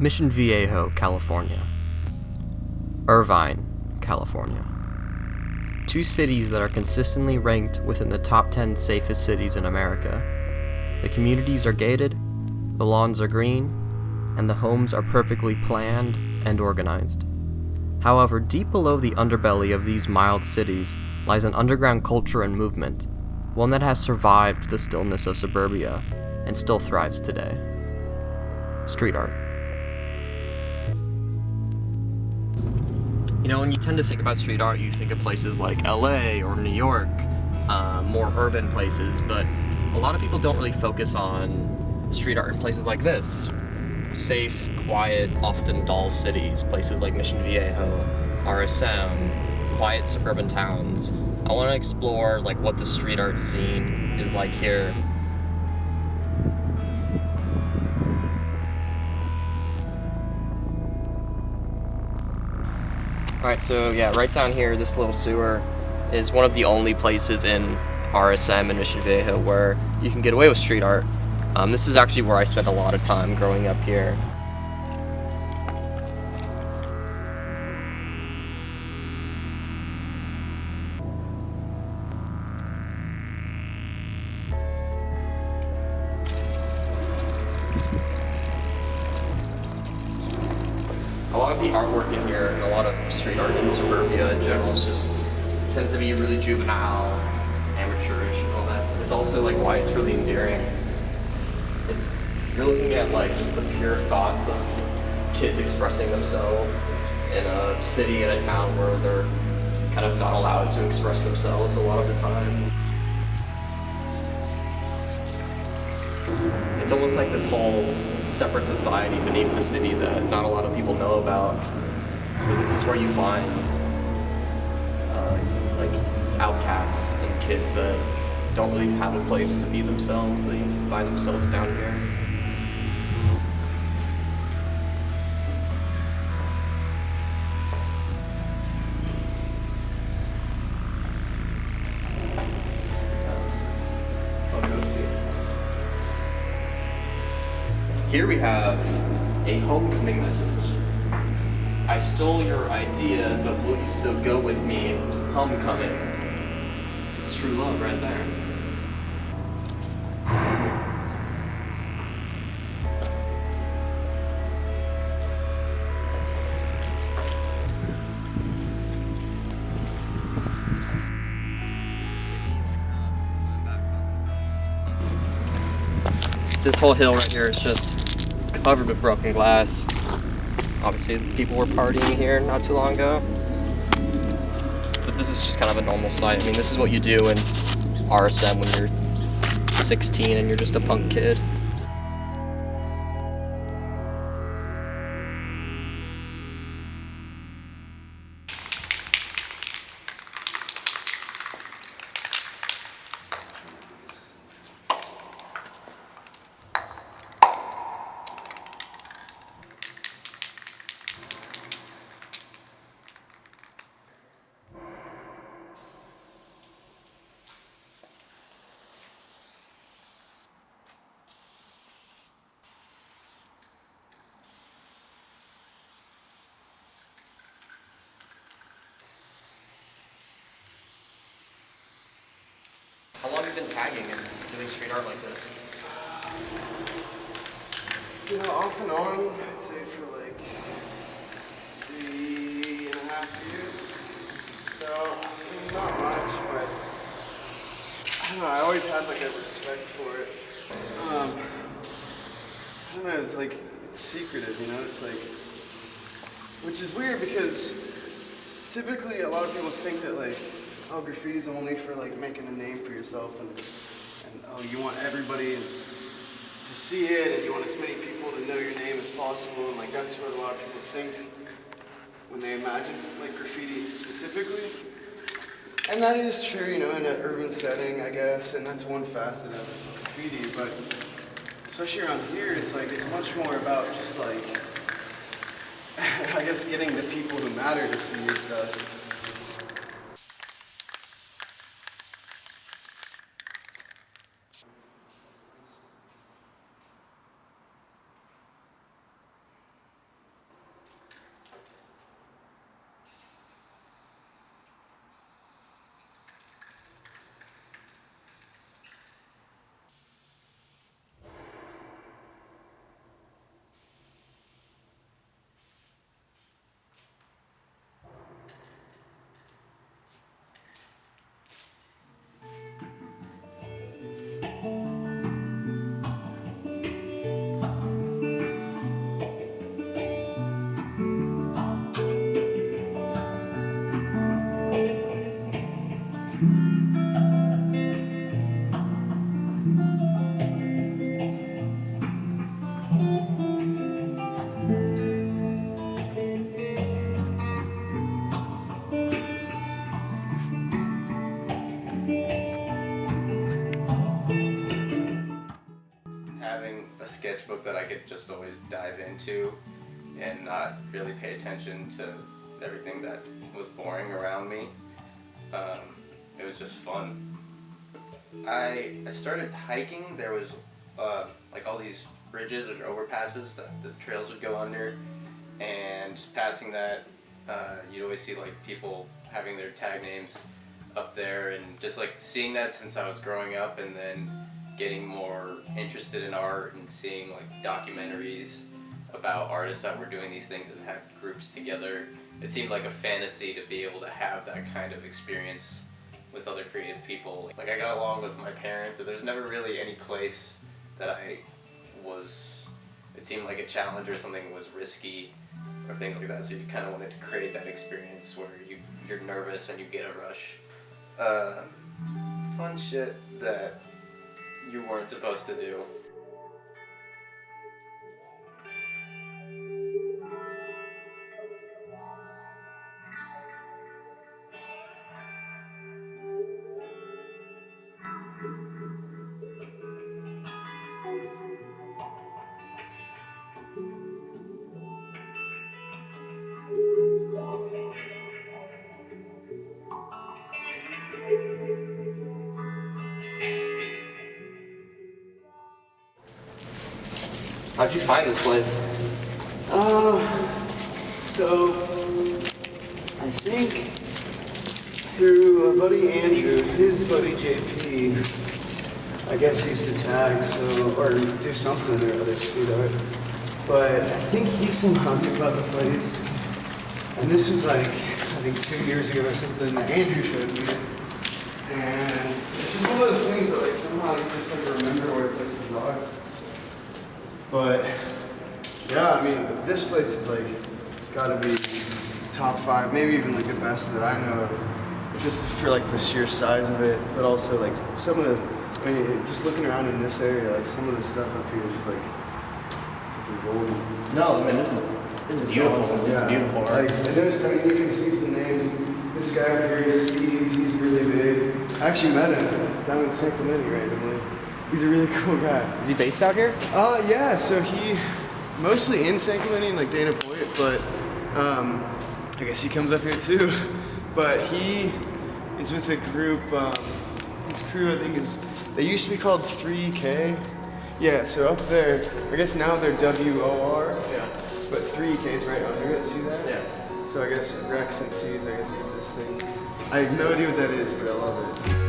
Mission Viejo, California. Irvine, California. Two cities that are consistently ranked within the top 10 safest cities in America. The communities are gated, the lawns are green, and the homes are perfectly planned and organized. However, deep below the underbelly of these mild cities lies an underground culture and movement, one that has survived the stillness of suburbia and still thrives today. Street art. You know, when you tend to think about street art, you think of places like LA or New York, more urban places, but a lot of people don't really focus on street art in places like this. Safe, quiet, often dull cities, places like Mission Viejo, RSM, quiet suburban towns. I want to explore what the street art scene is like here. Alright, so yeah, right down here, this little sewer is one of the only places in RSM and Mission Viejo where you can get away with street art. This is actually where I spent a lot of time growing up here. A lot of the artwork in here and a lot of street art in suburbia in general tends to be really juvenile, amateurish and all that. It's also why it's really endearing. You're looking at just the pure thoughts of kids expressing themselves in a city and a town where they're kind of not allowed to express themselves a lot of the time. It's almost like this whole separate society beneath the city that not a lot of people know about. But this is where you find outcasts and kids that don't really have a place to be themselves. They find themselves down here. Here we have a homecoming message. I stole your idea, but will you still go with me? Homecoming. It's true love right there. This whole hill right here is just covered with broken glass. Obviously, people were partying here not too long ago. But this is just kind of a normal sight. I mean, this is what you do in RSM when you're 16 and you're just a punk kid. been tagging and doing street art like this? You know, off and on, I'd say for like 3.5 years. So, not much, but I don't know, I always had like a respect for it. I don't know, it's like, it's secretive, you know, it's like, which is weird because typically a lot of people think that like, oh, graffiti's only for like making a name for yourself and oh, you want everybody to see it and you want as many people to know your name as possible, and like that's what a lot of people think when they imagine like graffiti specifically. And that is true, you know, in an urban setting, I guess, and that's one facet of graffiti, but especially around here, it's like, it's much more about just like, I guess getting the people who matter to see your stuff. Having a sketchbook that I could just always dive into and not really pay attention to everything that was boring around me. It was just fun. I started hiking. There was like all these bridges or overpasses that the trails would go under, and just passing that, you'd always see like people having their tag names up there, and just like seeing that since I was growing up, and then getting more interested in art and seeing like documentaries about artists that were doing these things and had groups together. It seemed like a fantasy to be able to have that kind of experience with other creative people. Like I got along with my parents, and there's never really any place that it seemed like a challenge or something was risky or things like that, so you kind of wanted to create that experience where you're nervous and you get a rush. Fun shit that you weren't supposed to do. How'd you find this place? So I think through a buddy Andrew, his buddy JP, I guess used to tag, or do something or other street art. But I think he somehow knew about the place. And this was like, I think 2 years ago or something that Andrew showed me. And it's just one of those things that like somehow you just like remember where places are. But yeah, I mean, this place is like gotta be top 5, maybe even like the best that I know of, just for like the sheer size of it, but also like some of the, I mean, just looking around in this area, like some of the stuff up here is just like freaking golden. No, I mean this is beautiful. Awesome. It's beautiful art. Like, and there's, I mean, you can see some names. This guy up here is Steez, he's really big. I actually met him down in St. Clemente randomly. He's a really cool guy. Is he based out here? Yeah, so he, mostly in St. Clemente and like Dana Point, but I guess he comes up here too. But he is with a group, his crew I think is, they used to be called 3K. Yeah, so up there, I guess now they're WOR. Yeah. But 3K is right under it, see that? Yeah. So I guess Rex and C's, I guess, is this thing. I have no idea what that is, but I love it.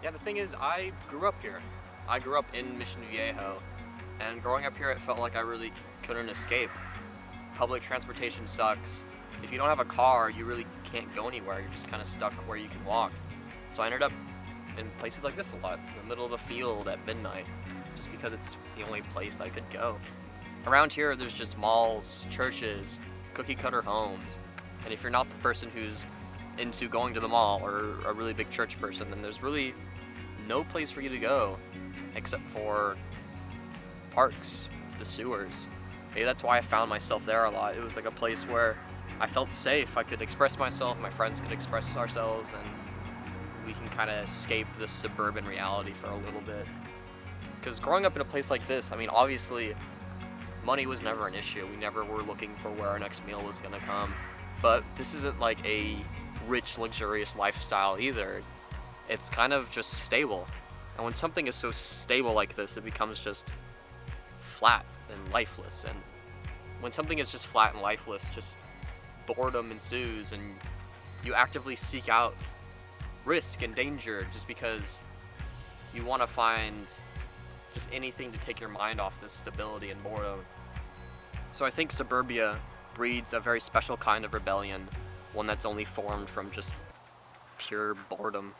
Yeah, the thing is, I grew up here. I grew up in Mission Viejo, and growing up here, it felt like I really couldn't escape. Public transportation sucks. If you don't have a car, you really can't go anywhere. You're just kind of stuck where you can walk. So I ended up in places like this a lot, in the middle of a field at midnight, just because it's the only place I could go. Around here, there's just malls, churches, cookie-cutter homes, and if you're not the person who's into going to the mall or a really big church person, then there's really no place for you to go except for parks, the sewers. Maybe that's why I found myself there a lot. It was like a place where I felt safe. I could express myself, my friends could express ourselves, and we can kind of escape this suburban reality for a little bit. Because growing up in a place like this, I mean, obviously, money was never an issue. We never were looking for where our next meal was gonna come. But this isn't like a rich, luxurious lifestyle either. It's kind of just stable. And when something is so stable like this, it becomes just flat and lifeless. And when something is just flat and lifeless, just boredom ensues, and you actively seek out risk and danger just because you want to find just anything to take your mind off this stability and boredom. So I think suburbia breeds a very special kind of rebellion, one that's only formed from just pure boredom.